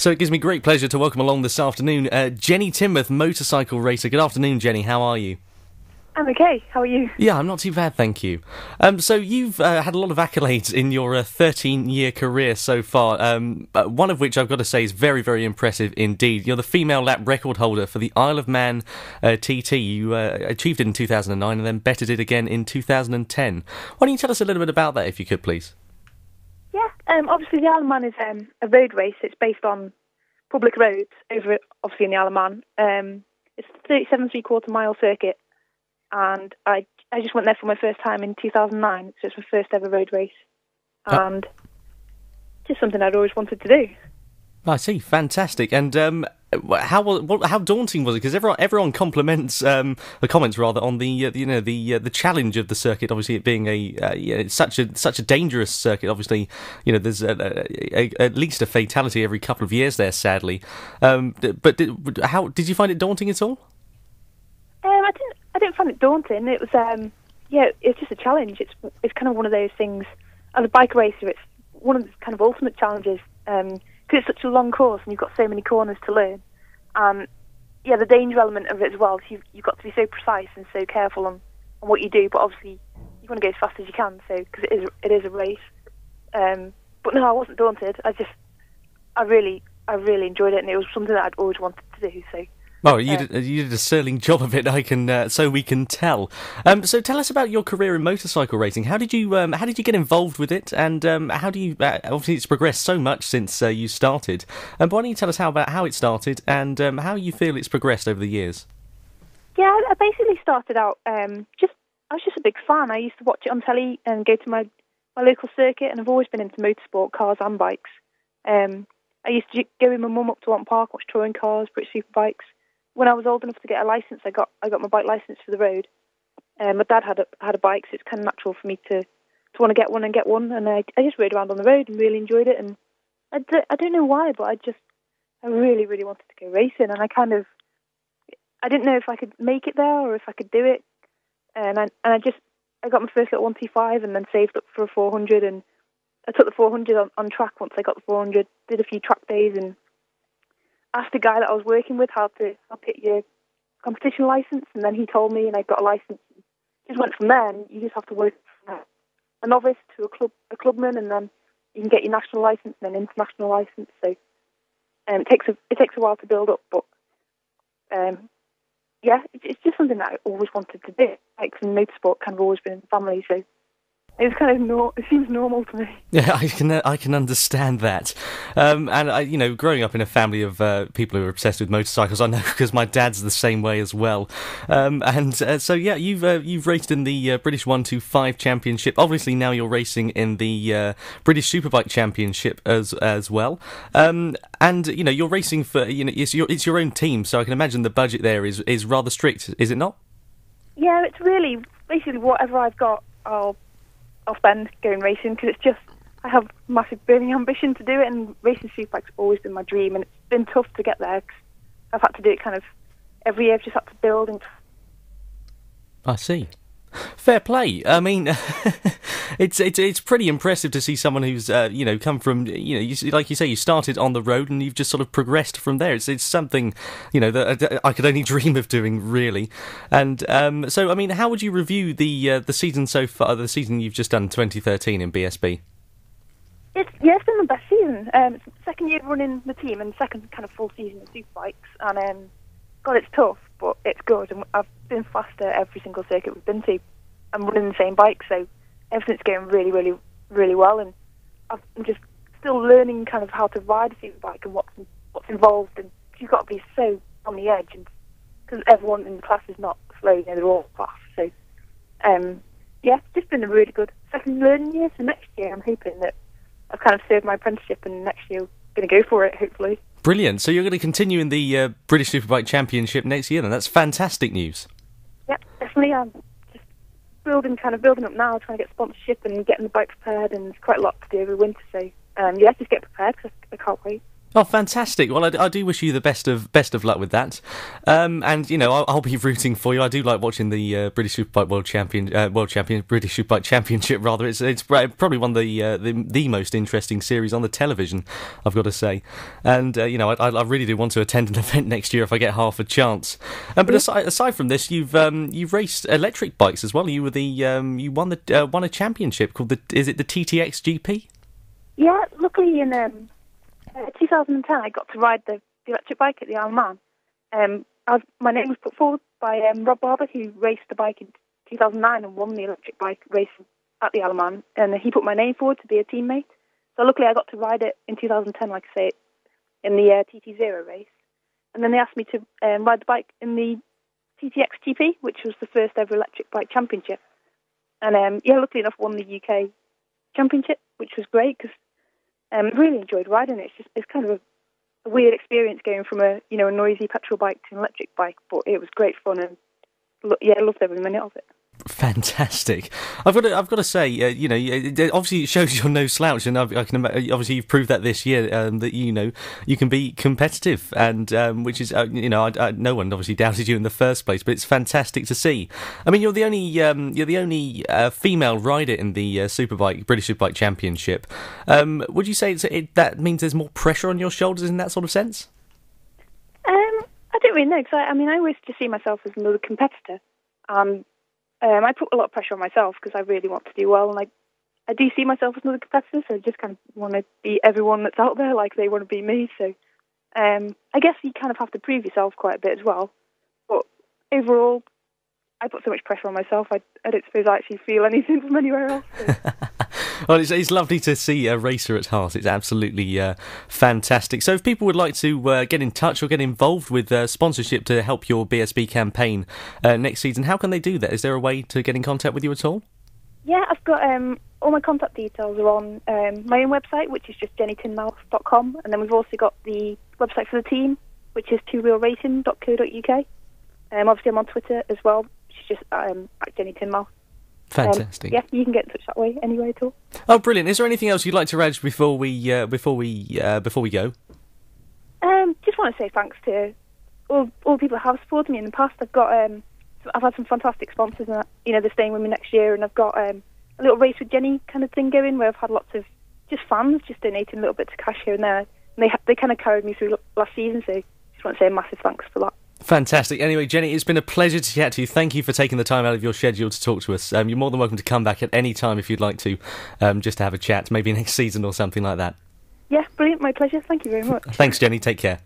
So it gives me great pleasure to welcome along this afternoon Jenny Tinmouth, motorcycle racer. Good afternoon, Jenny. How are you? I'm okay. How are you? Yeah, I'm not too bad, thank you. So you've had a lot of accolades in your 13-year career so far, one of which I've got to say is very, very impressive indeed. You're the female lap record holder for the Isle of Man TT. You achieved it in 2009 and then bettered it again in 2010. Why don't you tell us a little bit about that, if you could, please? Yeah, obviously the Isle of Man is a road race. It's based on public roads over, obviously, in the Isle of Man. It's a 37 3/4 mile circuit. And I just went there for my first time in 2009, so it's my first ever road race, and just something I'd always wanted to do. I see, fantastic. And how daunting was it? Because everyone compliments the comments rather on the challenge of the circuit. Obviously, it being it's such a dangerous circuit. Obviously, there's at least a fatality every couple of years there, sadly. But did you find it daunting at all? I didn't find it daunting. It was, it's just a challenge. It's kind of one of those things. As a bike racer, it's one of the kind of ultimate challenges because it's such a long course and you've got so many corners to learn. The danger element of it as well. So you've got to be so precise and so careful on what you do. But obviously, you want to go as fast as you can. So because it is a race. But no, I wasn't daunted. I really enjoyed it, and it was something that I'd always wanted to do. So. Oh, you did a sterling job of it. So we can tell. So tell us about your career in motorcycle racing. How did you get involved with it, and how do you? Obviously, it's progressed so much since you started. But why don't you tell us about how it started and how you feel it's progressed over the years? Yeah, I basically started out I was just a big fan. I used to watch it on telly and go to my local circuit, and I've always been into motorsport, cars and bikes. I used to go with my mum up to Watton Park, watch touring cars, British superbikes. When I was old enough to get a license, I got my bike license for the road. My dad had a bike, so it's kind of natural for me to want to get one. And I just rode around on the road and really enjoyed it. And I don't know why, but I really, really wanted to go racing. And I didn't know if I could make it there or if I could do it. And I got my first little 125 and then saved up for a 400. And I took the 400 on track once I got the 400. Did a few track days and asked the guy that I was working with how to get your competition license, and then he told me, and I got a license. Just went from there, and you just have to work from a novice to a clubman, and then you can get your national license and an international license. So it takes a while to build up, but it's just something that I always wanted to do. Bikes and motorsport kind of always been in the family, so. It was kind of it seems normal to me. Yeah, I can understand that. And I, growing up in a family of people who are obsessed with motorcycles, I know because my dad's the same way as well. So you've raced in the British 125 Championship. Obviously, now you're racing in the British Superbike Championship as well. And you're racing for it's your own team, so I can imagine the budget there is rather strict, is it not? Yeah, it's really basically whatever I've got, I'll spend going racing, because I have massive burning ambition to do it, and racing superbike's always been my dream, and it's been tough to get there because I've had to do it kind of every year. I've just had to build and. I see. Fair play. I mean, it's pretty impressive to see someone who's come from like you say, you started on the road and you've just sort of progressed from there. It's something that I could only dream of doing, really. And so I mean, how would you review the season so far? The season you've just done, 2013 in BSB. It's been the best season. It's the second year running the team and second kind of full season of superbikes, and God, it's tough, but it's good. And I've been faster every single circuit we've been to. I'm running the same bike, so everything's going really, really, really well. And I'm just still learning kind of how to ride a superbike and what's involved. And you've got to be so on the edge, and because everyone in the class is not slow, they're all fast. So, it's just been a really good second learning year. So next year, I'm hoping that I've kind of served my apprenticeship, and next year I'm going to go for it, hopefully. Brilliant. So you're going to continue in the British Superbike Championship next year, then? That's fantastic news. Yeah, definitely. I'm just building up now, trying to get sponsorship and getting the bike prepared, and there's quite a lot to do over winter. So, just get prepared, because I can't wait. Oh, fantastic! Well, I do wish you the best of luck with that, and I'll be rooting for you. I do like watching the British Superbike British Superbike Championship. Rather, it's probably one of the most interesting series on the television, I've got to say. And I really do want to attend an event next year if I get half a chance. But aside from this, you've raced electric bikes as well. You were you won a championship called is it the TTX GP? Yeah, luckily in 2010, I got to ride the electric bike at the Isle of Man. My name was put forward by Rob Barber, who raced the bike in 2009 and won the electric bike race at the Isle of Man, and he put my name forward to be a teammate. So luckily I got to ride it in 2010, like I say, in the TT0 race. And then they asked me to ride the bike in the TTX GP, which was the first ever electric bike championship. And luckily enough, won the UK championship, which was great because really enjoyed riding it. It's kind of a weird experience going from a noisy petrol bike to an electric bike, but it was great fun, and I loved every minute of it. Fantastic. I've got to say, obviously it shows you're no slouch, and I can obviously you've proved that this year that you can be competitive, and which is no one obviously doubted you in the first place, but it's fantastic to see. I mean, you're the only female rider in the British Superbike Championship. Would you say that means there's more pressure on your shoulders in that sort of sense? I don't really know, because I always just see myself as another competitor. I put a lot of pressure on myself because I really want to do well, and I do see myself as another competitor, so I just kind of want to beat everyone that's out there like they want to beat me. So I guess you kind of have to prove yourself quite a bit as well. But overall, I put so much pressure on myself, I don't suppose I actually feel anything from anywhere else. So. Well, it's lovely to see a racer at heart. It's absolutely fantastic. So if people would like to get in touch or get involved with sponsorship to help your BSB campaign next season, how can they do that? Is there a way to get in contact with you at all? Yeah, I've got all my contact details are on my own website, which is just jennytinmouth.com, and then we've also got the website for the team, which is twowheelracing.co.uk. Obviously I'm on Twitter as well, which is just at Jenny Tinmouth. Fantastic. Yeah, you can get in touch that way anyway at all. Oh, brilliant! Is there anything else you'd like to add before we go? Just want to say thanks to all the people that have supported me in the past. I've had some fantastic sponsors, and they're staying with me next year, and I've got a little race with Jenny kind of thing going, where I've had lots of just fans just donating little bits of cash here and there. And they kind of carried me through last season, so just want to say a massive thanks for that. Fantastic. Anyway, Jenny, it's been a pleasure to chat to you. Thank you for taking the time out of your schedule to talk to us. You're more than welcome to come back at any time if you'd like to, just to have a chat, maybe next season or something like that. Yeah, brilliant. My pleasure. Thank you very much. Thanks, Jenny. Take care.